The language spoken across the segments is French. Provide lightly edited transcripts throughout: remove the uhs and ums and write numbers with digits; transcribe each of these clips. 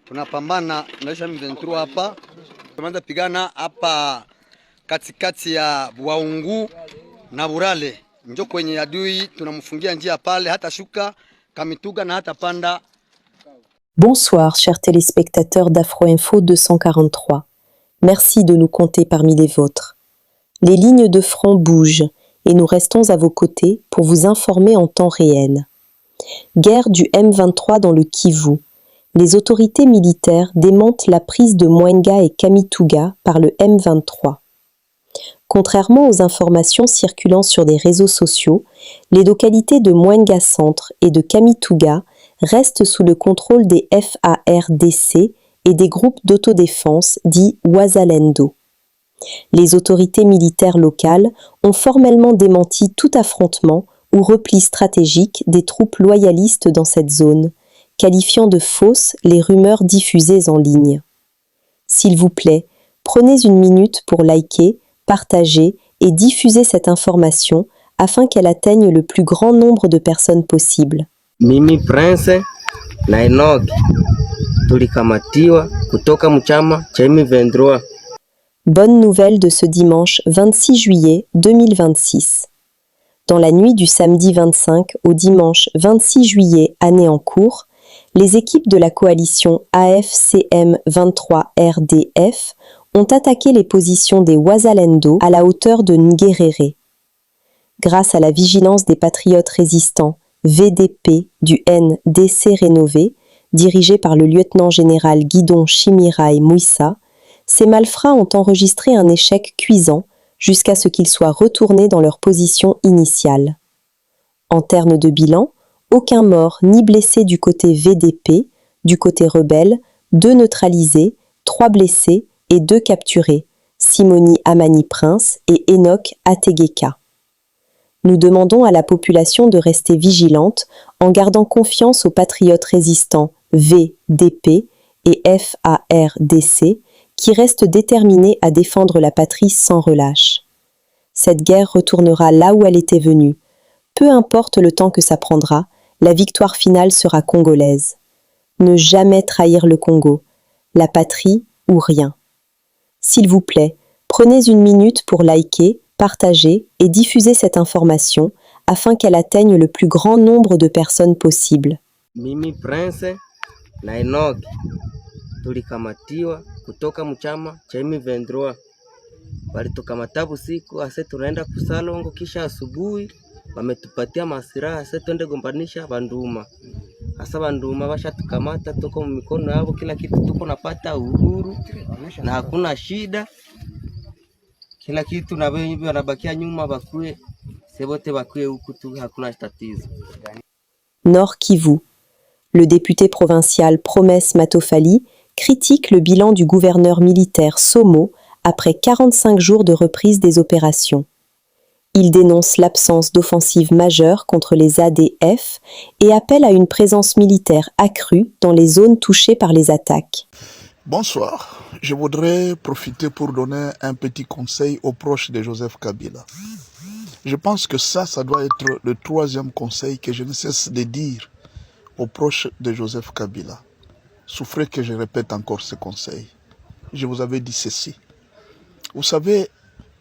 tunapambana na M23 hapa. Tumeanza pigana hapa katikati ya Waungu na Burale. Njo kwenye adui tunamfungia njia pale hata shuka Kamituga na hata panda. Bonsoir chers téléspectateurs d'Afro Info 243. Merci de nous compter parmi les vôtres. Les lignes de front bougent et nous restons à vos côtés pour vous informer en temps réel. Guerre du M23 dans le Kivu. Les autorités militaires démentent la prise de Mwenga et Kamituga par le M23. Contrairement aux informations circulant sur des réseaux sociaux, les localités de Mwenga Centre et de Kamituga restent sous le contrôle des FARDC et des groupes d'autodéfense dits Wazalendo. Les autorités militaires locales ont formellement démenti tout affrontement ou repli stratégique des troupes loyalistes dans cette zone, qualifiant de fausses les rumeurs diffusées en ligne. S'il vous plaît, prenez une minute pour liker, partager et diffuser cette information afin qu'elle atteigne le plus grand nombre de personnes possible. Mimi Prince na Enoch tulikamatiwa kutoka mchama cha M23. Bonne nouvelle de ce dimanche 26 juillet 2026. Dans la nuit du samedi 25 au dimanche 26 juillet année en cours, les équipes de la coalition AFCM 23 RDF ont attaqué les positions des Wazalendo à la hauteur de Ngerere. Grâce à la vigilance des patriotes résistants VDP du NDC rénové, dirigé par le lieutenant-général Guidon Chimirai Mouissa, ces malfrats ont enregistré un échec cuisant jusqu'à ce qu'ils soient retournés dans leur position initiale. En termes de bilan, aucun mort ni blessé du côté VDP, du côté rebelle, 2 neutralisés, 3 blessés et 2 capturés, Simoni Amani Prince et Enoch Ategeka. Nous demandons à la population de rester vigilante en gardant confiance aux patriotes résistants VDP et FARDC qui restent déterminés à défendre la patrie sans relâche. Cette guerre retournera là où elle était venue. Peu importe le temps que ça prendra, la victoire finale sera congolaise. Ne jamais trahir le Congo, la patrie ou rien. S'il vous plaît, prenez une minute pour liker, partager et diffuser cette information afin qu'elle atteigne le plus grand nombre de personnes possible. Mimi Prince na Enoch tulikamatiwa kutoka mchama cha M23. Walitukamata usiku, ase tunaenda kusalongo, kisha asubuhi wametupatia masiraha ase twende gombanisha banduma. Asa banduma washatukamata, tuko mikono yao, kila kitu tuko napata uhuru na hakuna shida. Kila kitu na wengi wanabakia nyuma, bakue sebote bakue huku tu, hakuna tatizo. Nord Kivu. Le député provincial Promesse Matofali critique le bilan du gouverneur militaire Somo après 45 jours de reprise des opérations. Il dénonce l'absence d'offensive majeure contre les ADF et appelle à une présence militaire accrue dans les zones touchées par les attaques. Bonsoir. Je voudrais profiter pour donner un petit conseil aux proches de Joseph Kabila. Je pense que ça doit être le 3e conseil que je ne cesse de dire aux proches de Joseph Kabila. Souffrez que je répète encore ce conseil. Je vous avais dit ceci. Vous savez,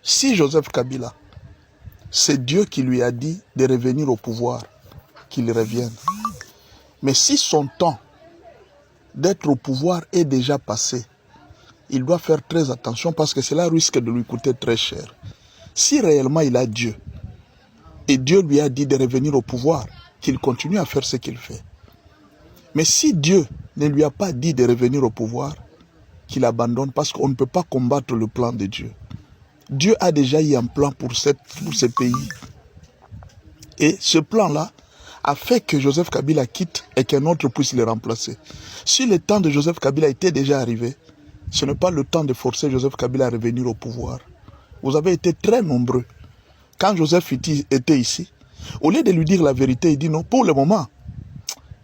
si Joseph Kabila, c'est Dieu qui lui a dit de revenir au pouvoir, qu'il revienne. Mais si son temps d'être au pouvoir est déjà passé, il doit faire très attention parce que cela risque de lui coûter très cher. Si réellement il a Dieu, et Dieu lui a dit de revenir au pouvoir, qu'il continue à faire ce qu'il fait. Mais si Dieu ne lui a pas dit de revenir au pouvoir, qu'il abandonne parce qu'on ne peut pas combattre le plan de Dieu. Dieu a déjà eu un plan pour ce pays. Et ce plan-là a fait que Joseph Kabila quitte et qu'un autre puisse le remplacer. Si le temps de Joseph Kabila était déjà arrivé, ce n'est pas le temps de forcer Joseph Kabila à revenir au pouvoir. Vous avez été très nombreux. Quand Joseph était ici, au lieu de lui dire la vérité, il dit non, pour le moment,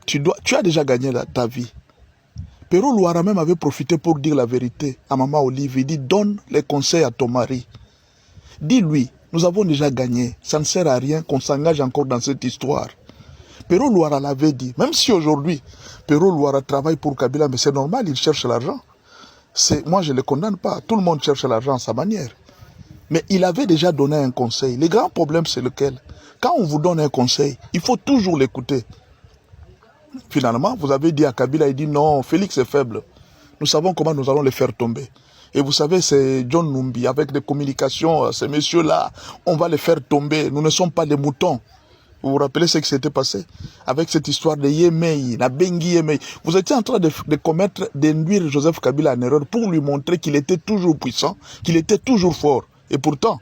tu as déjà gagné ta vie. Pero Louara même avait profité pour dire la vérité à Maman Olive. Il dit, donne les conseils à ton mari. Dis-lui, nous avons déjà gagné. Ça ne sert à rien qu'on s'engage encore dans cette histoire. Pero Louara l'avait dit. Même si aujourd'hui, Pero Louara travaille pour Kabila, mais c'est normal, il cherche l'argent. Moi, je ne le condamne pas. Tout le monde cherche l'argent à sa manière. Mais il avait déjà donné un conseil. Le grand problème, c'est lequel? Quand on vous donne un conseil, il faut toujours l'écouter. Finalement, vous avez dit à Kabila, il dit non, Félix est faible. Nous savons comment nous allons les faire tomber. Et vous savez, c'est John Numbi, avec des communications, ces messieurs-là, on va les faire tomber. Nous ne sommes pas des moutons. Vous vous rappelez ce qui s'était passé avec cette histoire de Yemei, la Bengi Yemei. Vous étiez en train d'induire Joseph Kabila en erreur pour lui montrer qu'il était toujours puissant, qu'il était toujours fort. Et pourtant,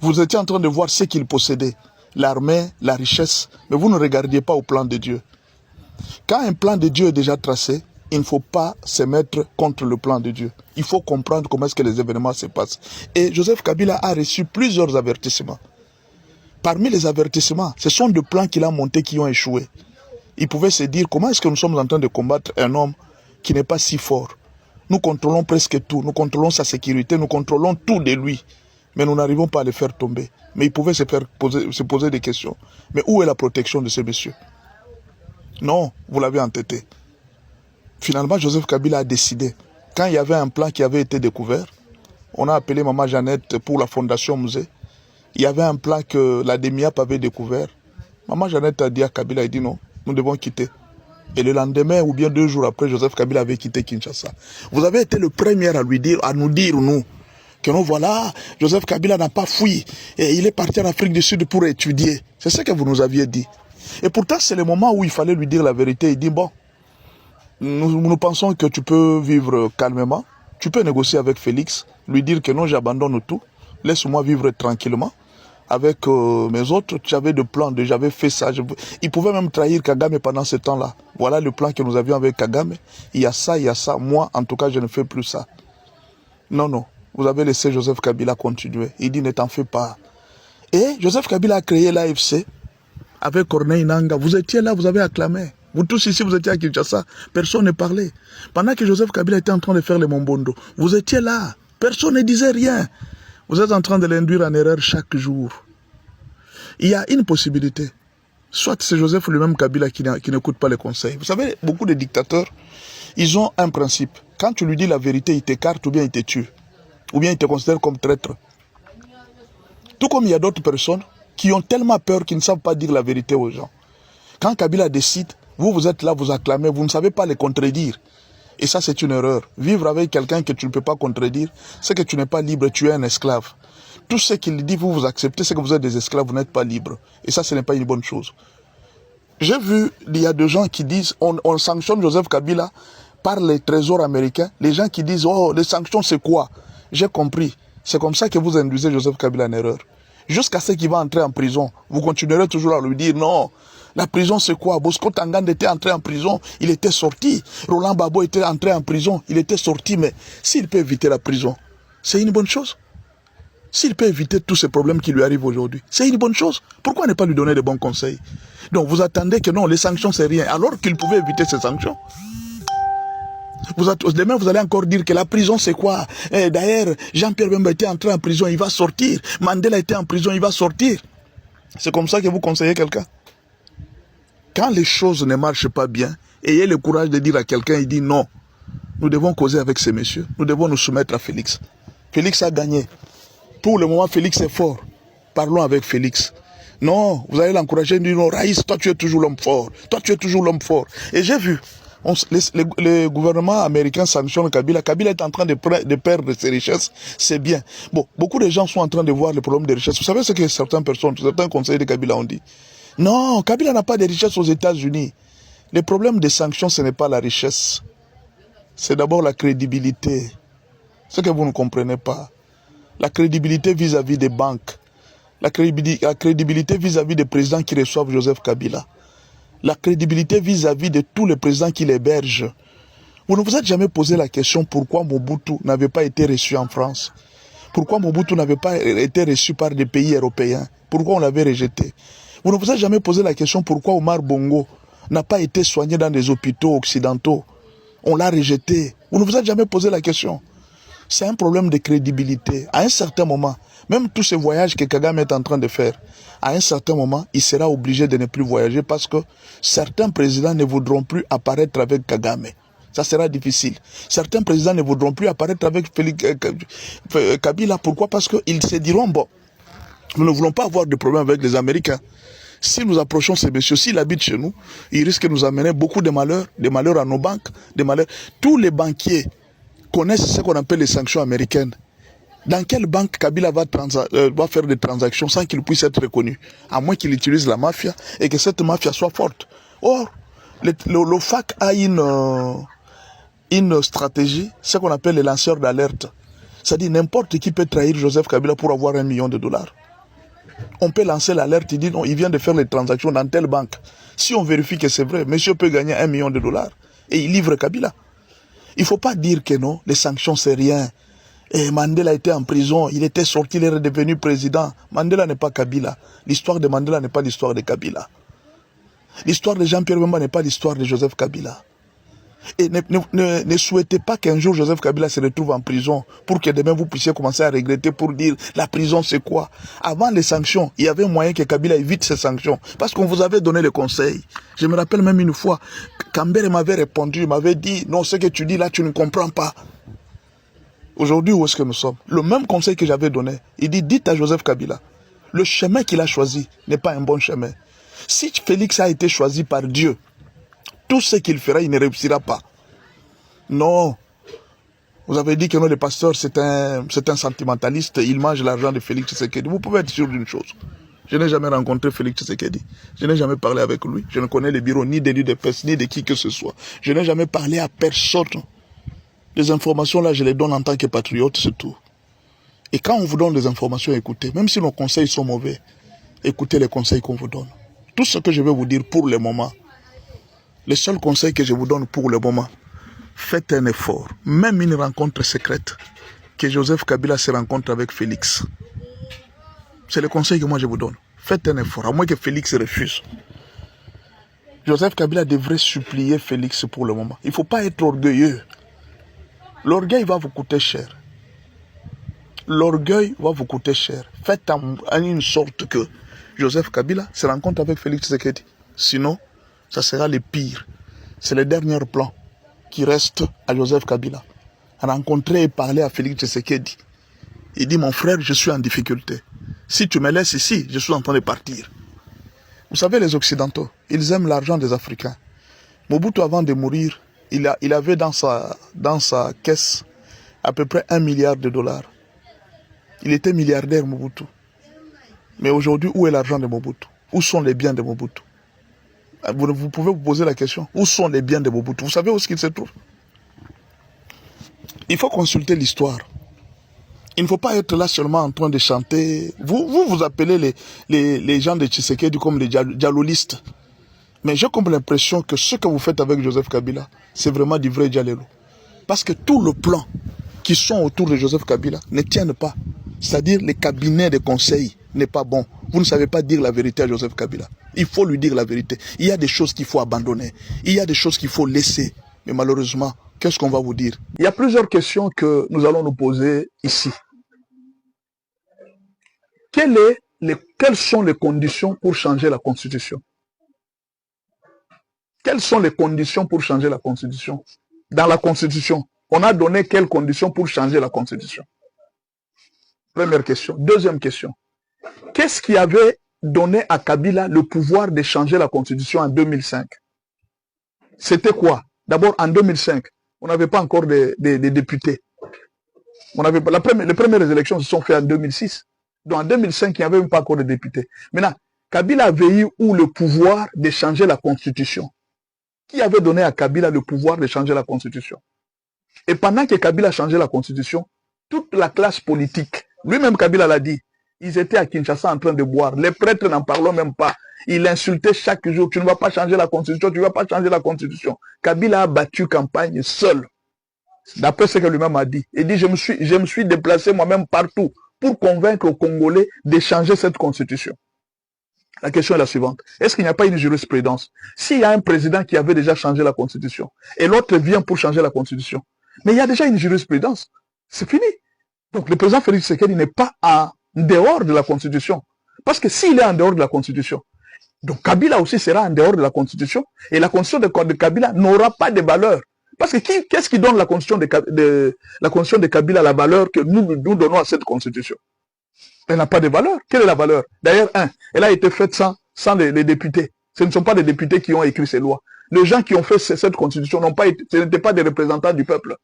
vous étiez en train de voir ce qu'il possédait, l'armée, la richesse, mais vous ne regardiez pas au plan de Dieu. Quand un plan de Dieu est déjà tracé, il ne faut pas se mettre contre le plan de Dieu. Il faut comprendre comment est-ce que les événements se passent. Et Joseph Kabila a reçu plusieurs avertissements. Parmi les avertissements, ce sont des plans qu'il a montés qui ont échoué. Il pouvait se dire, comment est-ce que nous sommes en train de combattre un homme qui n'est pas si fort? Nous contrôlons presque tout, nous contrôlons sa sécurité, nous contrôlons tout de lui. Mais nous n'arrivons pas à le faire tomber. Mais il pouvait se poser des questions. Mais où est la protection de ce monsieur? Non, vous l'avez entêté. Finalement, Joseph Kabila a décidé. Quand il y avait un plan qui avait été découvert, on a appelé Maman Jeannette pour la fondation musée. Il y avait un plan que la DEMIAP avait découvert. Maman Jeannette a dit à Kabila, il dit non, nous devons quitter. Et le lendemain, ou bien 2 jours après, Joseph Kabila avait quitté Kinshasa. Vous avez été le premier à nous dire, nous, que non, voilà, Joseph Kabila n'a pas fui. Et il est parti en Afrique du Sud pour étudier. C'est ce que vous nous aviez dit. Et pourtant, c'est le moment où il fallait lui dire la vérité. Il dit, bon, nous pensons que tu peux vivre calmement. Tu peux négocier avec Félix, lui dire que non, j'abandonne tout. Laisse-moi vivre tranquillement. Avec mes autres, j'avais des plans, j'avais fait ça. Il pouvait même trahir Kagame pendant ce temps-là. Voilà le plan que nous avions avec Kagame. Il y a ça, il y a ça. Moi, en tout cas, je ne fais plus ça. Non, non. Vous avez laissé Joseph Kabila continuer. Il dit, ne t'en fais pas. Et Joseph Kabila a créé l'AFC avec Corneille Nangaa. Vous étiez là, vous avez acclamé. Vous tous ici, vous étiez à Kinshasa. Personne ne parlait. Pendant que Joseph Kabila était en train de faire le Mombondo, vous étiez là. Personne ne disait rien. Vous êtes en train de l'induire en erreur chaque jour. Il y a une possibilité. Soit c'est Joseph lui-même Kabila qui n'écoute pas les conseils. Vous savez, beaucoup de dictateurs, ils ont un principe. Quand tu lui dis la vérité, il t'écarte ou bien il te tue. Ou bien il te considère comme traître. Tout comme il y a d'autres personnes qui ont tellement peur qu'ils ne savent pas dire la vérité aux gens. Quand Kabila décide, vous êtes là, vous acclamez, vous ne savez pas les contredire. Et ça, c'est une erreur. Vivre avec quelqu'un que tu ne peux pas contredire, c'est que tu n'es pas libre, tu es un esclave. Tout ce qu'il dit, vous acceptez, c'est que vous êtes des esclaves, vous n'êtes pas libres. Et ça, ce n'est pas une bonne chose. J'ai vu, il y a des gens qui disent, on sanctionne Joseph Kabila par les trésors américains. Les gens qui disent, oh, les sanctions, c'est quoi? J'ai compris. C'est comme ça que vous induisez Joseph Kabila en erreur. Jusqu'à ce qu'il va entrer en prison, vous continuerez toujours à lui dire, non, la prison c'est quoi? Bosco Tangande était entré en prison, il était sorti. Roland Babo était entré en prison, il était sorti. Mais s'il peut éviter la prison, c'est une bonne chose. S'il peut éviter tous ces problèmes qui lui arrivent aujourd'hui, c'est une bonne chose. Pourquoi ne pas lui donner de bons conseils? Donc vous attendez que non, les sanctions c'est rien, alors qu'il pouvait éviter ces sanctions. Demain, vous allez encore dire que la prison, c'est quoi? D'ailleurs, Jean-Pierre Bemba était entré en prison, il va sortir. Mandela était en prison, il va sortir. C'est comme ça que vous conseillez quelqu'un? Quand les choses ne marchent pas bien, ayez le courage de dire à quelqu'un, il dit non, nous devons causer avec ces messieurs, nous devons nous soumettre à Félix. Félix a gagné. Pour le moment, Félix est fort. Parlons avec Félix. Non, vous allez l'encourager, dire non, Raïs, toi tu es toujours l'homme fort. Toi tu es toujours l'homme fort. Et j'ai vu, le gouvernement américain sanctionne Kabila. Kabila est en train de perdre ses richesses. C'est bien. Bon, beaucoup de gens sont en train de voir le problème des richesses. Vous savez ce que certaines personnes, certains conseillers de Kabila ont dit? Non, Kabila n'a pas de richesse aux États-Unis. Le problème des sanctions, ce n'est pas la richesse. C'est d'abord la crédibilité. Ce que vous ne comprenez pas. La crédibilité vis-à-vis des banques. La crédibilité vis-à-vis des présidents qui reçoivent Joseph Kabila. La crédibilité vis-à-vis de tous les présidents qui l'hébergent. Vous ne vous êtes jamais posé la question pourquoi Mobutu n'avait pas été reçu en France? Pourquoi Mobutu n'avait pas été reçu par des pays européens? Pourquoi on l'avait rejeté? Vous ne vous êtes jamais posé la question pourquoi Omar Bongo n'a pas été soigné dans des hôpitaux occidentaux? On l'a rejeté. Vous ne vous êtes jamais posé la question. C'est un problème de crédibilité. À un certain moment, même tous ces voyages que Kagame est en train de faire, à un certain moment, il sera obligé de ne plus voyager parce que certains présidents ne voudront plus apparaître avec Kagame. Ça sera difficile. Certains présidents ne voudront plus apparaître avec Kabila. Pourquoi? Parce qu'ils se diront, bon, nous ne voulons pas avoir de problème avec les Américains. Si nous approchons ces messieurs, s'ils habitent chez nous, ils risquent de nous amener beaucoup de malheurs à nos banques, des malheurs. Tous les banquiers connaissent ce qu'on appelle les sanctions américaines. Dans quelle banque Kabila va faire des transactions sans qu'il puisse être reconnu? À moins qu'il utilise la mafia et que cette mafia soit forte. Or, le FAC a une stratégie, ce qu'on appelle les lanceurs d'alerte. C'est-à-dire n'importe qui peut trahir Joseph Kabila pour avoir $1 million. On peut lancer l'alerte, il dit non, il vient de faire les transactions dans telle banque. Si on vérifie que c'est vrai, monsieur peut gagner $1 million et il livre Kabila. Il ne faut pas dire que non, les sanctions c'est rien. Et Mandela était en prison, il était sorti, il est redevenu président. Mandela n'est pas Kabila. L'histoire de Mandela n'est pas l'histoire de Kabila. L'histoire de Jean-Pierre Bemba n'est pas l'histoire de Joseph Kabila. Et ne souhaitez pas qu'un jour Joseph Kabila se retrouve en prison pour que demain vous puissiez commencer à regretter pour dire la prison c'est quoi. Avant les sanctions, il y avait moyen que Kabila évite ces sanctions parce qu'on vous avait donné le conseil. Je me rappelle même une fois, Kambere m'avait répondu, il m'avait dit non, ce que tu dis là tu ne comprends pas. Aujourd'hui où est-ce que nous sommes? Le même conseil que j'avais donné, il dit dites à Joseph Kabila, le chemin qu'il a choisi n'est pas un bon chemin. Si Félix a été choisi par Dieu, tout ce qu'il fera, il ne réussira pas. Non. Vous avez dit que non, le pasteur, c'est un sentimentaliste, il mange l'argent de Félix Tshisekedi. Vous pouvez être sûr d'une chose. Je n'ai jamais rencontré Félix Tshisekedi. Je n'ai jamais parlé avec lui. Je ne connais les bureaux ni de l'UDPS, ni de qui que ce soit. Je n'ai jamais parlé à personne. Les informations là, je les donne en tant que patriote, c'est tout. Et quand on vous donne des informations, écoutez. Même si nos conseils sont mauvais, écoutez les conseils qu'on vous donne. Tout ce que je vais vous dire pour le moment, les seuls conseils que je vous donne pour le moment, faites un effort, même une rencontre secrète, que Joseph Kabila se rencontre avec Félix. C'est le conseil que moi je vous donne. Faites un effort, à moins que Félix refuse. Joseph Kabila devrait supplier Félix pour le moment. Il ne faut pas être orgueilleux. L'orgueil va vous coûter cher. L'orgueil va vous coûter cher. Faites en une sorte que Joseph Kabila se rencontre avec Félix Tshisekedi. Sinon, ça sera le pire. C'est le dernier plan qui reste à Joseph Kabila. Rencontrer et parler à Félix Tshisekedi. Il dit, mon frère, je suis en difficulté. Si tu me laisses ici, je suis en train de partir. Vous savez, les Occidentaux, ils aiment l'argent des Africains. Mobutu, avant de mourir, il avait dans sa caisse à peu près $1 milliard. Il était milliardaire, Mobutu. Mais aujourd'hui, où est l'argent de Mobutu? Où sont les biens de Mobutu? Vous pouvez vous poser la question, où sont les biens de Mobutu? Vous savez où est-ce qu'ils se trouvent? Il faut consulter l'histoire. Il ne faut pas être là seulement en train de chanter. Vous appelez les gens de Tshisekedi comme les dialolistes. Mais j'ai comme l'impression que ce que vous faites avec Joseph Kabila, c'est vraiment du vrai dialolo. Parce que tout le plan qui sont autour de Joseph Kabila ne tiennent pas. C'est-à-dire les cabinets de conseil n'est pas bon. Vous ne savez pas dire la vérité à Joseph Kabila. Il faut lui dire la vérité. Il y a des choses qu'il faut abandonner. Il y a des choses qu'il faut laisser. Mais malheureusement, qu'est-ce qu'on va vous dire? Il y a plusieurs questions que nous allons nous poser ici. Quelles sont les conditions pour changer la Constitution? Quelles sont les conditions pour changer la Constitution? Dans la Constitution, on a donné quelles conditions pour changer la Constitution? Première question. Deuxième question. Qu'est-ce qui avait donné à Kabila le pouvoir de changer la Constitution en 2005? C'était quoi? D'abord, en 2005, on n'avait pas encore de députés. Les premières élections se sont faites en 2006. Donc en 2005, il n'y avait même pas encore de députés. Maintenant, Kabila avait eu le pouvoir de changer la Constitution? Qui avait donné à Kabila le pouvoir de changer la Constitution? Et pendant que Kabila changeait la Constitution, toute la classe politique, lui-même Kabila l'a dit, ils étaient à Kinshasa en train de boire. Les prêtres n'en parlons même pas. Il insultait chaque jour, tu ne vas pas changer la Constitution, tu ne vas pas changer la Constitution. Kabila a battu campagne seul. D'après ce que lui-même a dit. Il dit, je me suis déplacé moi-même partout pour convaincre aux Congolais de changer cette Constitution. La question est la suivante. Est-ce qu'il n'y a pas une jurisprudence? S'il y a un président qui avait déjà changé la Constitution, et l'autre vient pour changer la Constitution, mais il y a déjà une jurisprudence. C'est fini. Donc le président Félix Tshisekedi n'est pas en dehors de la Constitution. Parce que s'il est en dehors de la Constitution, donc Kabila aussi sera en dehors de la Constitution, et la Constitution de Kabila n'aura pas de valeur. Parce que qu'est-ce qui donne la Constitution la Constitution de Kabila la valeur que nous donnons à cette Constitution? Elle n'a pas de valeur. Quelle est la valeur? D'ailleurs, elle a été faite sans les députés. Ce ne sont pas les députés qui ont écrit ces lois. Les gens qui ont fait cette Constitution ce n'étaient pas des représentants du peuple.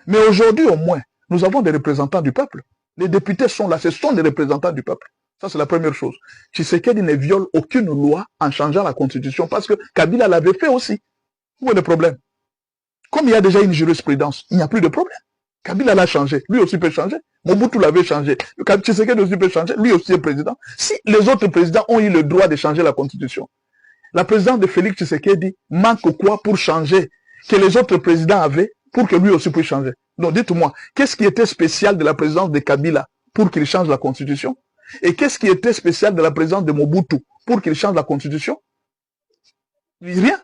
Mais aujourd'hui, au moins, nous avons des représentants du peuple. Les députés sont là, ce sont des représentants du peuple. Ça, c'est la première chose. Tshisekedi ne viole aucune loi en changeant la Constitution parce que Kabila l'avait fait aussi. Où est le problème? Comme il y a déjà une jurisprudence, il n'y a plus de problème. Kabila l'a changé, lui aussi peut changer. Mobutu l'avait changé. Tshisekedi aussi peut changer, lui aussi est président. Si les autres présidents ont eu le droit de changer la Constitution, la présidence de Félix Tshisekedi manque quoi pour changer que les autres présidents avaient pour que lui aussi puisse changer? Donc dites-moi, qu'est-ce qui était spécial de la présidence de Kabila pour qu'il change la Constitution? Et qu'est-ce qui était spécial de la présidence de Mobutu pour qu'il change la Constitution? Rien.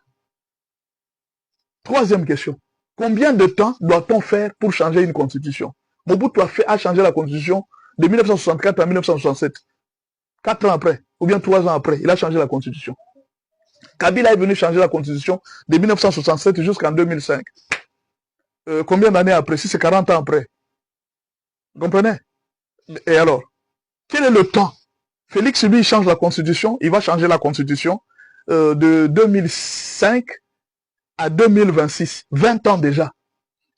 Troisième question. Combien de temps doit-on faire pour changer une Constitution? Mobutu a changé la Constitution de 1964 à 1967. 4 ans après, ou bien 3 ans après, il a changé la Constitution. Kabila est venu changer la Constitution de 1967 jusqu'en 2005. Combien d'années après? Si c'est 40 ans après. Vous comprenez? Et alors, quel est le temps? Félix, lui, il change la Constitution, il va changer la Constitution de 2005 à 2026. 20 ans déjà.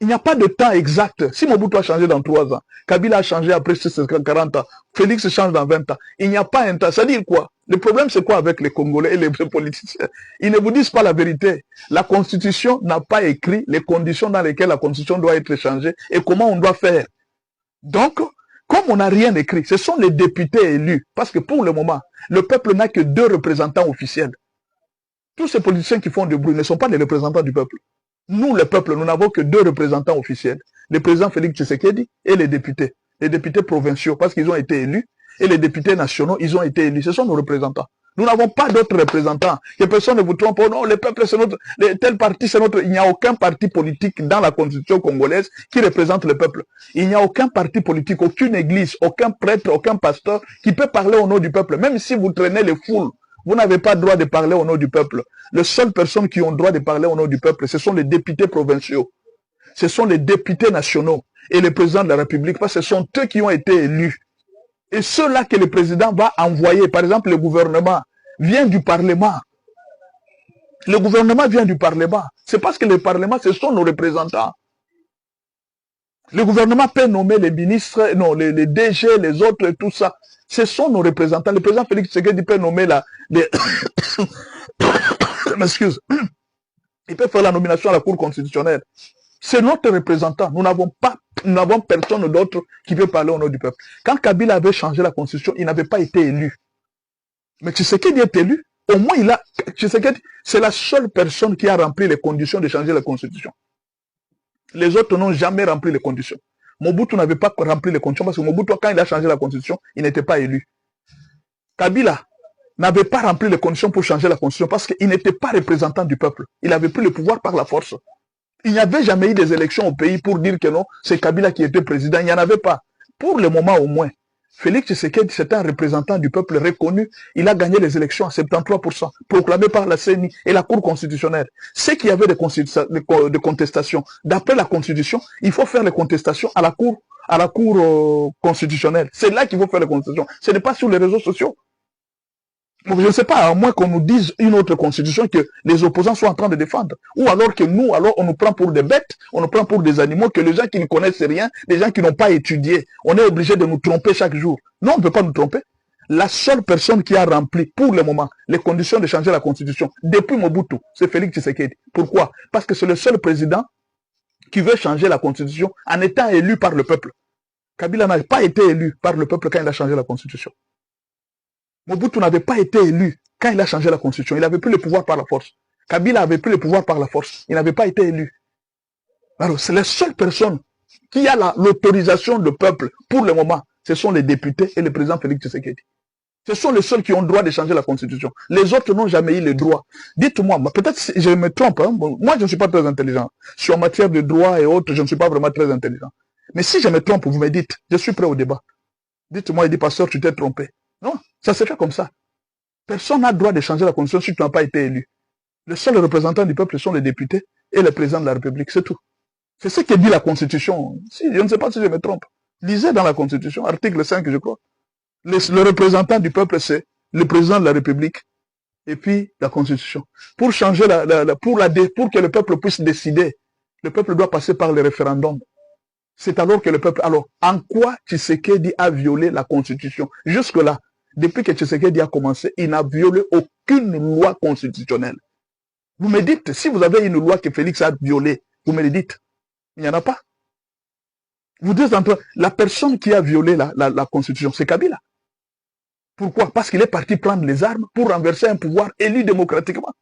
Il n'y a pas de temps exact. Si Mobutu a changé dans 3 ans, Kabila a changé après 40 ans, Félix change dans 20 ans. Il n'y a pas un temps. Ça veut dire quoi? Le problème, c'est quoi avec les Congolais et les politiciens? Ils ne vous disent pas la vérité. La Constitution n'a pas écrit les conditions dans lesquelles la Constitution doit être changée et comment on doit faire. Donc, comme on n'a rien écrit, ce sont les députés élus. Parce que pour le moment, le peuple n'a que 2 représentants officiels. Tous ces politiciens qui font du bruit ne sont pas les représentants du peuple. Nous, le peuple, nous n'avons que 2 représentants officiels. Le président Félix Tshisekedi et les députés. Les députés provinciaux, parce qu'ils ont été élus. Et les députés nationaux, ils ont été élus. Ce sont nos représentants. Nous n'avons pas d'autres représentants. Que personne ne vous trompe. Oh non, le peuple, c'est notre... Tel parti, c'est notre... Il n'y a aucun parti politique dans la constitution congolaise qui représente le peuple. Il n'y a aucun parti politique, aucune église, aucun prêtre, aucun pasteur qui peut parler au nom du peuple. Même si vous traînez les foules, vous n'avez pas le droit de parler au nom du peuple. Les seules personnes qui ont le droit de parler au nom du peuple, ce sont les députés provinciaux. Ce sont les députés nationaux et les présidents de la République, parce que ce sont eux qui ont été élus. Et ceux-là que le président va envoyer, par exemple le gouvernement, vient du Parlement. Le gouvernement vient du Parlement. C'est parce que le Parlement, ce sont nos représentants. Le gouvernement peut nommer les ministres, non, les DG, les autres, tout ça. Ce sont nos représentants. Le président Félix Tshisekedi peut nommer m'excuse. Il peut faire la nomination à la Cour constitutionnelle. C'est notre représentant. Nous n'avons personne d'autre qui peut parler au nom du peuple. Quand Kabila avait changé la constitution, il n'avait pas été élu. Mais Tshisekedi est élu. Au moins, Tshisekedi, c'est la seule personne qui a rempli les conditions de changer la constitution. Les autres n'ont jamais rempli les conditions. Mobutu n'avait pas rempli les conditions parce que Mobutu, quand il a changé la constitution, il n'était pas élu. Kabila n'avait pas rempli les conditions pour changer la constitution parce qu'il n'était pas représentant du peuple. Il avait pris le pouvoir par la force. Il n'y avait jamais eu des élections au pays pour dire que non, c'est Kabila qui était président. Il n'y en avait pas. Pour le moment au moins, Félix Tshisekedi, c'est un représentant du peuple reconnu. Il a gagné les élections à 73%, proclamé par la CENI et la Cour constitutionnelle. C'est qu'il y avait des contestations. D'après la Constitution, il faut faire les contestations à la Cour constitutionnelle. C'est là qu'il faut faire les contestations. Ce n'est pas sur les réseaux sociaux. Donc, je ne sais pas, à moins qu'on nous dise une autre constitution que les opposants sont en train de défendre. Ou alors que nous, alors on nous prend pour des bêtes, on nous prend pour des animaux, que les gens qui ne connaissent rien, les gens qui n'ont pas étudié, on est obligé de nous tromper chaque jour. Non, on ne peut pas nous tromper. La seule personne qui a rempli, pour le moment, les conditions de changer la constitution, depuis Mobutu, c'est Félix Tshisekedi. Pourquoi? Parce que c'est le seul président qui veut changer la constitution en étant élu par le peuple. Kabila n'a pas été élu par le peuple quand il a changé la constitution. Mobutu n'avait pas été élu quand il a changé la constitution. Il avait pris le pouvoir par la force. Kabila avait pris le pouvoir par la force. Il n'avait pas été élu. Alors, c'est la seule personne qui a l'autorisation du peuple pour le moment. Ce sont les députés et le président Félix Tshisekedi. Ce sont les seuls qui ont le droit de changer la constitution. Les autres n'ont jamais eu le droit. Dites-moi, peut-être je me trompe. Hein? Moi, je ne suis pas très intelligent. Sur matière de droit et autres, je ne suis pas vraiment très intelligent. Mais si je me trompe, vous me dites, je suis prêt au débat. Dites-moi, il dit, pasteur, tu t'es trompé. Non, ça se fait comme ça. Personne n'a droit de changer la constitution si tu n'as pas été élu. Le seul représentant du peuple sont les députés et le président de la République, c'est tout. C'est ce que dit la Constitution. Si, je ne sais pas si je me trompe. Lisez dans la Constitution, article 5, je crois. Le représentant du peuple, c'est le président de la République et puis la Constitution. Pour changer pour que le peuple puisse décider, le peuple doit passer par le référendum. C'est alors que le peuple... Alors, en quoi Tshisekedi a violé la Constitution? Jusque-là, depuis que Tshisekedi a commencé, il n'a violé aucune loi constitutionnelle. Vous me dites, si vous avez une loi que Félix a violée, vous me le dites. Il n'y en a pas. Vous dites entre la personne qui a violé la Constitution, c'est Kabila. Pourquoi? Parce qu'il est parti prendre les armes pour renverser un pouvoir élu démocratiquement.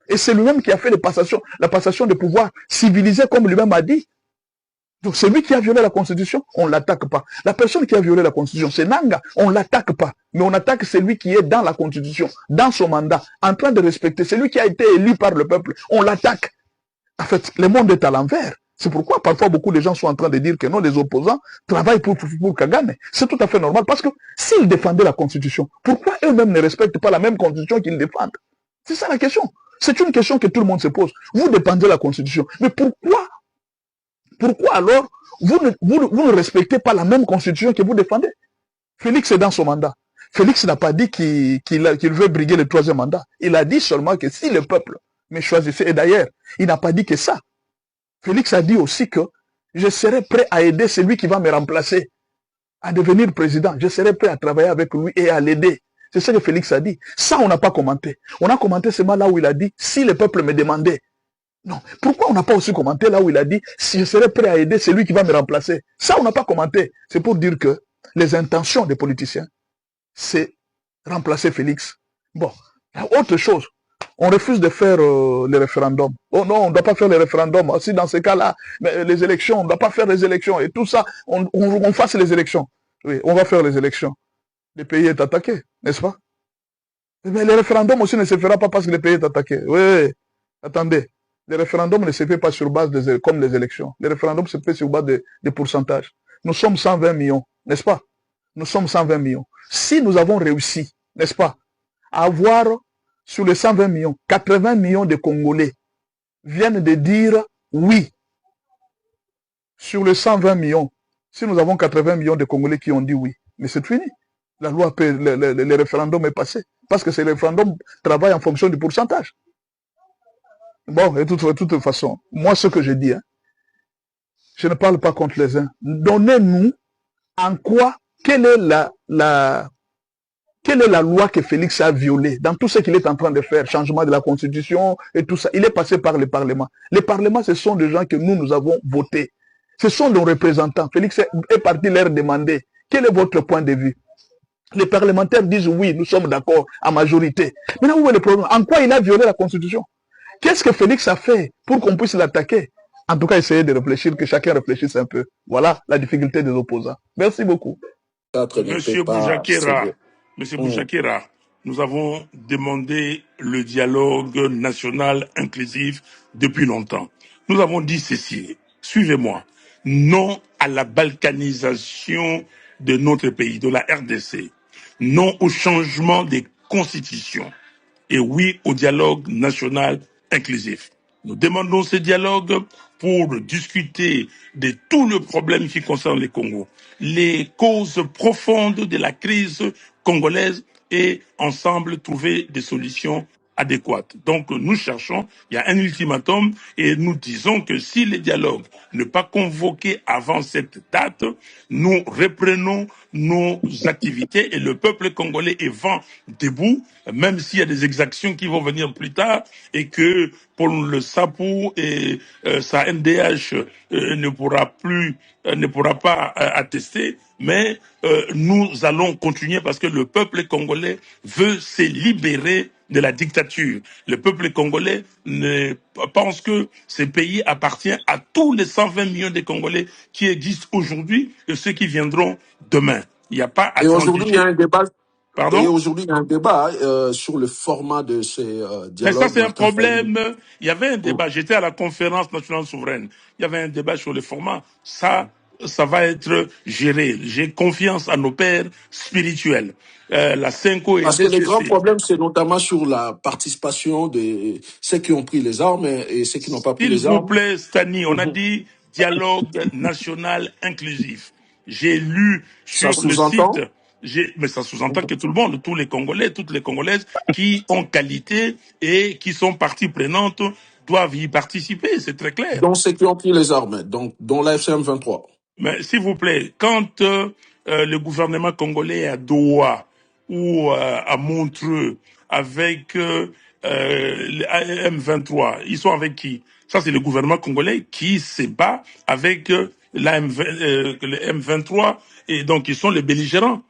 Et c'est lui-même qui a fait la passation de pouvoir civilisé, comme lui-même a dit. Donc celui qui a violé la Constitution, on ne l'attaque pas. La personne qui a violé la Constitution, c'est Nanga, on ne l'attaque pas. Mais on attaque celui qui est dans la Constitution, dans son mandat, en train de respecter. Celui qui a été élu par le peuple, on l'attaque. En fait, le monde est à l'envers. C'est pourquoi parfois beaucoup de gens sont en train de dire que non, les opposants travaillent pour Kagame. C'est tout à fait normal parce que s'ils défendaient la Constitution, pourquoi eux-mêmes ne respectent pas la même Constitution qu'ils défendent? C'est ça la question. C'est une question que tout le monde se pose. Vous défendez la Constitution. Mais pourquoi alors vous ne respectez pas la même Constitution que vous défendez? Félix est dans son mandat. Félix n'a pas dit qu'il veut briguer le troisième mandat. Il a dit seulement que si le peuple me choisissait, et d'ailleurs, il n'a pas dit que ça. Félix a dit aussi que je serai prêt à aider celui qui va me remplacer à devenir président. Je serai prêt à travailler avec lui et à l'aider. C'est ce que Félix a dit. Ça, on n'a pas commenté. On a commenté seulement là où il a dit, si le peuple me demandait. Non. Pourquoi on n'a pas aussi commenté là où il a dit, si je serai prêt à aider celui qui va me remplacer? Ça, on n'a pas commenté. C'est pour dire que les intentions des politiciens, c'est remplacer Félix. Bon, autre chose. On refuse de faire les référendums. Oh non, on ne doit pas faire les référendums. Si dans ces cas-là, les élections, on ne doit pas faire les élections. Et tout ça, on fasse les élections. Oui, on va faire les élections. Le pays est attaqué, n'est-ce pas? Mais les référendums aussi ne se fera pas parce que le pays est attaqué. Oui, attendez. Les référendums ne se fait pas sur base comme les élections. Les référendums se fait sur base de pourcentage. Nous sommes 120 millions, n'est-ce pas? Nous sommes 120 millions. Si nous avons réussi, n'est-ce pas, à avoir sur les 120 millions, 80 millions de Congolais viennent de dire oui. Sur les 120 millions, si nous avons 80 millions de Congolais qui ont dit oui, mais c'est fini. La loi, le référendum est passé. Parce que le référendum travaille en fonction du pourcentage. Bon, de toute façon, moi ce que je dis, je ne parle pas contre les uns. Donnez-nous en quoi, quelle est la loi que Félix a violée dans tout ce qu'il est en train de faire, changement de la Constitution et tout ça. Il est passé par le Parlement. Le Parlement, ce sont des gens que nous avons votés. Ce sont nos représentants. Félix est parti leur demander, quel est votre point de vue? Les parlementaires disent oui, nous sommes d'accord en majorité. Maintenant, où est le problème? En quoi il a violé la Constitution? Qu'est-ce que Félix a fait pour qu'on puisse l'attaquer? En tout cas, essayez de réfléchir, que chacun réfléchisse un peu. Voilà la difficulté des opposants. Merci beaucoup. Monsieur Bouchakera, nous avons demandé le dialogue national inclusif depuis longtemps. Nous avons dit ceci, suivez-moi, non à la balkanisation de notre pays, de la RDC, non au changement des constitutions et oui au dialogue national inclusif. Nous demandons ce dialogue pour discuter de tout le problème qui concerne le Congo, les causes profondes de la crise congolaise et ensemble trouver des solutions adéquates. Donc nous cherchons, il y a un ultimatum et nous disons que si le dialogue n'est pas convoqué avant cette date, nous reprenons nos activités et le peuple congolais est vent debout, même s'il y a des exactions qui vont venir plus tard et que pour le SAPU et sa NDH ne pourra pas attester, mais nous allons continuer parce que le peuple congolais veut se libérer de la dictature. Le peuple congolais pense que ce pays appartient à tous les 120 millions de Congolais qui existent aujourd'hui et ceux qui viendront demain. Il n'y a pas à Et aujourd'hui, il y a un débat. Pardon? Et aujourd'hui, il y a un débat sur le format de ces dialogues. Mais ça, c'est un problème. Il y avait un débat. J'étais à la conférence nationale souveraine. Il y avait un débat sur le format. Ça, ça va être géré. J'ai confiance à nos pères spirituels. La Senko et Parce que le grand DCC. problème, c'est notamment sur la participation de ceux qui ont pris les armes et ceux qui n'ont pas pris S'il les vous armes. plaît, Stani, on a Mhm. dit dialogue national inclusif. J'ai lu Ça sur le site, sous-entend. mais ça sous-entend que tout le monde, tous les Congolais, toutes les Congolaises qui ont qualité et qui sont partie prenante doivent y participer, c'est très clair. Dont ceux qui ont pris les armes, donc dont la FCM 23. Mais s'il vous plaît, quand le gouvernement congolais est à Doha ou à Montreux avec le M23, ils sont avec qui? Ça, c'est le gouvernement congolais qui se bat avec le M23 et donc ils sont les belligérants.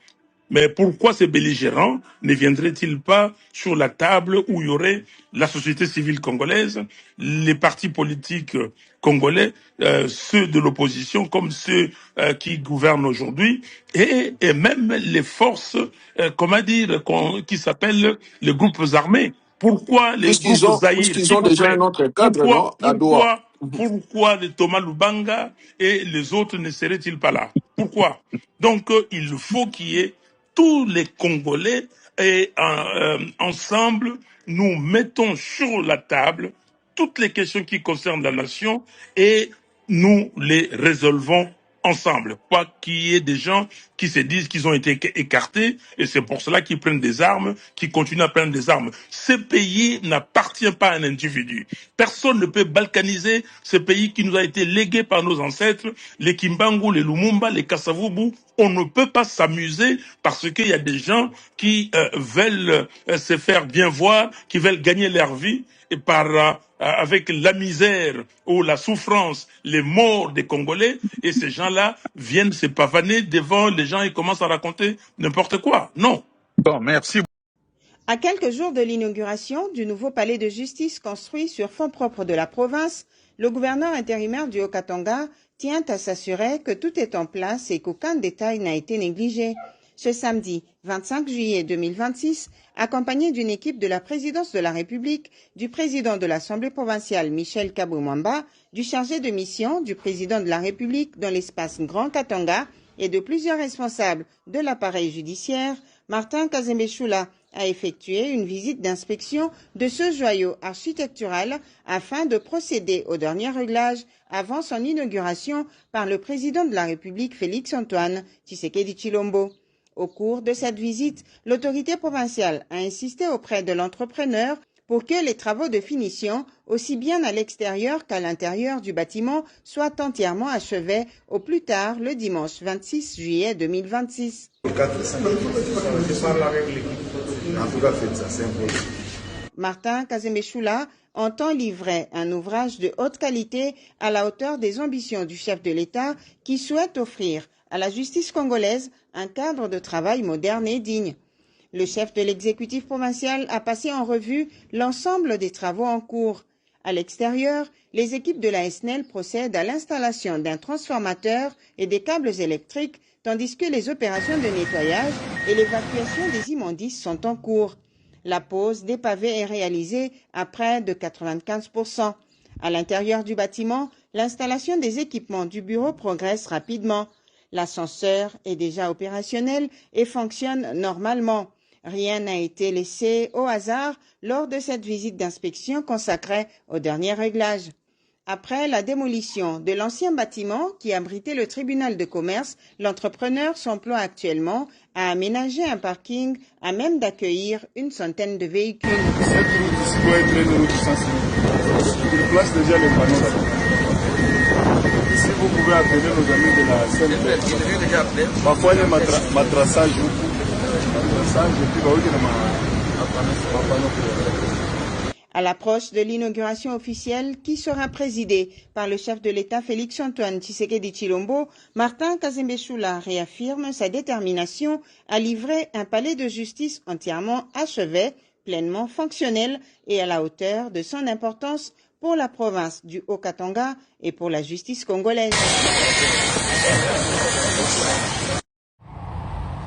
Mais pourquoi ces belligérants ne viendraient-ils pas sur la table où il y aurait la société civile congolaise, les partis politiques congolais, ceux de l'opposition comme ceux qui gouvernent aujourd'hui, et même les forces, qui s'appellent les groupes armés. Pourquoi les groupes Zahir, Puisqu'ils s'il ont vous déjà un plaît? autre cadre, Pourquoi, non, à Doha. pourquoi, pourquoi les Thomas Lubanga et les autres ne seraient-ils pas là? Pourquoi? Donc, il faut qu'il y ait tous les Congolais et ensemble, nous mettons sur la table toutes les questions qui concernent la nation et nous les résolvons ensemble. Pas qu'il y ait des gens qui se disent qu'ils ont été écartés et c'est pour cela qu'ils prennent des armes, qui continuent à prendre des armes. Ce pays n'appartient pas à un individu. Personne ne peut balkaniser ce pays qui nous a été légué par nos ancêtres, les Kimbangu, les Lumumba, les Kassavubu. On ne peut pas s'amuser parce qu'il y a des gens qui veulent se faire bien voir, qui veulent gagner leur vie et avec la misère ou la souffrance, les morts des Congolais, et ces gens-là viennent se pavaner devant les gens et commencent à raconter n'importe quoi. Non. Bon, merci. À quelques jours de l'inauguration du nouveau palais de justice construit sur fonds propres de la province, le gouverneur intérimaire du Haut-Katanga tient à s'assurer que tout est en place et qu'aucun détail n'a été négligé. Ce samedi 25 juillet 2026, accompagné d'une équipe de la présidence de la République, du président de l'Assemblée provinciale Michel Kabou-Mwamba, du chargé de mission du président de la République dans l'espace Grand Katanga et de plusieurs responsables de l'appareil judiciaire, Martin Kazembe-Choula a effectué une visite d'inspection de ce joyau architectural afin de procéder au dernier réglage avant son inauguration par le président de la République Félix-Antoine Tshisekedi Tshilombo. Au cours de cette visite, l'autorité provinciale a insisté auprès de l'entrepreneur pour que les travaux de finition, aussi bien à l'extérieur qu'à l'intérieur du bâtiment, soient entièrement achevés au plus tard le dimanche 26 juillet 2026. Martin Kazembe-Choula entend livrer un ouvrage de haute qualité à la hauteur des ambitions du chef de l'État qui souhaite offrir à la justice congolaise un cadre de travail moderne et digne. Le chef de l'exécutif provincial a passé en revue l'ensemble des travaux en cours. À l'extérieur, les équipes de la SNEL procèdent à l'installation d'un transformateur et des câbles électriques, tandis que les opérations de nettoyage et l'évacuation des immondices sont en cours. La pose des pavés est réalisée à près de 95%. À l'intérieur du bâtiment, l'installation des équipements du bureau progresse rapidement. L'ascenseur est déjà opérationnel et fonctionne normalement. Rien n'a été laissé au hasard lors de cette visite d'inspection consacrée au dernier réglage. Après la démolition de l'ancien bâtiment qui abritait le tribunal de commerce, l'entrepreneur s'emploie actuellement à aménager un parking à même d'accueillir une centaine de véhicules. Si vous pouvez appeler nos amis de la CNP, parfois il y a matraçage et puis À l'approche de l'inauguration officielle qui sera présidée par le chef de l'État Félix-Antoine Tshisekedi Tshilombo, Martin Kazembe-Choula réaffirme sa détermination à livrer un palais de justice entièrement achevé, pleinement fonctionnel et à la hauteur de son importance pour la province du Haut-Katanga et pour la justice congolaise.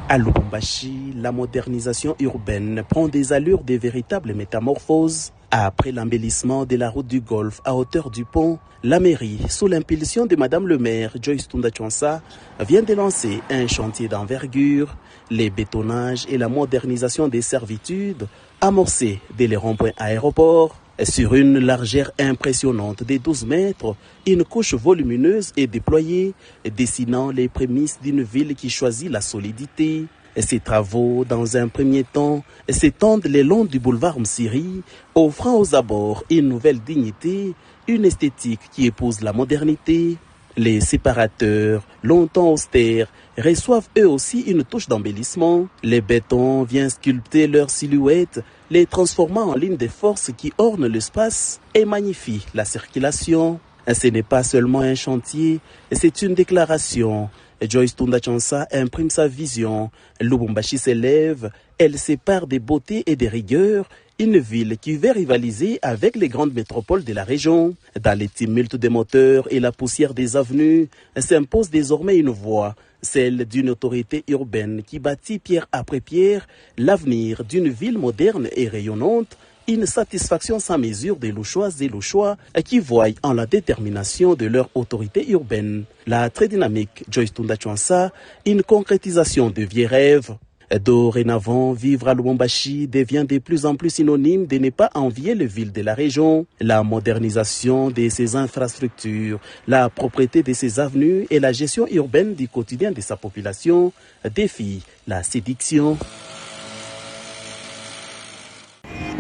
À Lubumbashi, la modernisation urbaine prend des allures de véritables métamorphoses Après l'embellissement de la route du Golfe à hauteur du pont, la mairie, sous l'impulsion de Madame le maire Joyce Tunda Tchonsa, vient de lancer un chantier d'envergure, les bétonnages et la modernisation des servitudes amorcés dès les ronds-points aéroports. Sur une largeur impressionnante de 12 mètres, une couche volumineuse est déployée, dessinant les prémices d'une ville qui choisit la solidité. Ces travaux, dans un premier temps, s'étendent le long du boulevard Msiri, offrant aux abords une nouvelle dignité, une esthétique qui épouse la modernité. Les séparateurs, longtemps austères, reçoivent eux aussi une touche d'embellissement. Le béton vient sculpter leur silhouette, les transformant en lignes de force qui ornent l'espace et magnifient la circulation. Ce n'est pas seulement un chantier, c'est une déclaration. Joyce Tunda Tchonsa imprime sa vision. Lubumbashi s'élève, elle sépare des beautés et des rigueurs, une ville qui veut rivaliser avec les grandes métropoles de la région. Dans les tumultes des moteurs et la poussière des avenues, s'impose désormais une voix, celle d'une autorité urbaine qui bâtit pierre après pierre l'avenir d'une ville moderne et rayonnante, une satisfaction sans mesure des Louchoises et Louchois qui voient en la détermination de leur autorité urbaine la très dynamique Joyce Tunda Tchonsa, une concrétisation de vieux rêves. Dorénavant, vivre à Lubumbashi devient de plus en plus synonyme de ne pas envier les villes de la région. La modernisation de ses infrastructures, la propreté de ses avenues et la gestion urbaine du quotidien de sa population défient la séduction.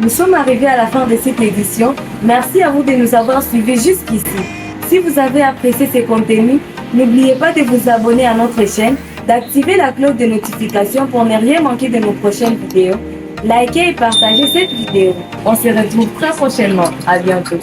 Nous sommes arrivés à la fin de cette édition. Merci à vous de nous avoir suivis jusqu'ici. Si vous avez apprécié ces contenus, n'oubliez pas de vous abonner à notre chaîne, d'activer la cloche de notification pour ne rien manquer de nos prochaines vidéos. Likez et partagez cette vidéo. On se retrouve très prochainement. À bientôt.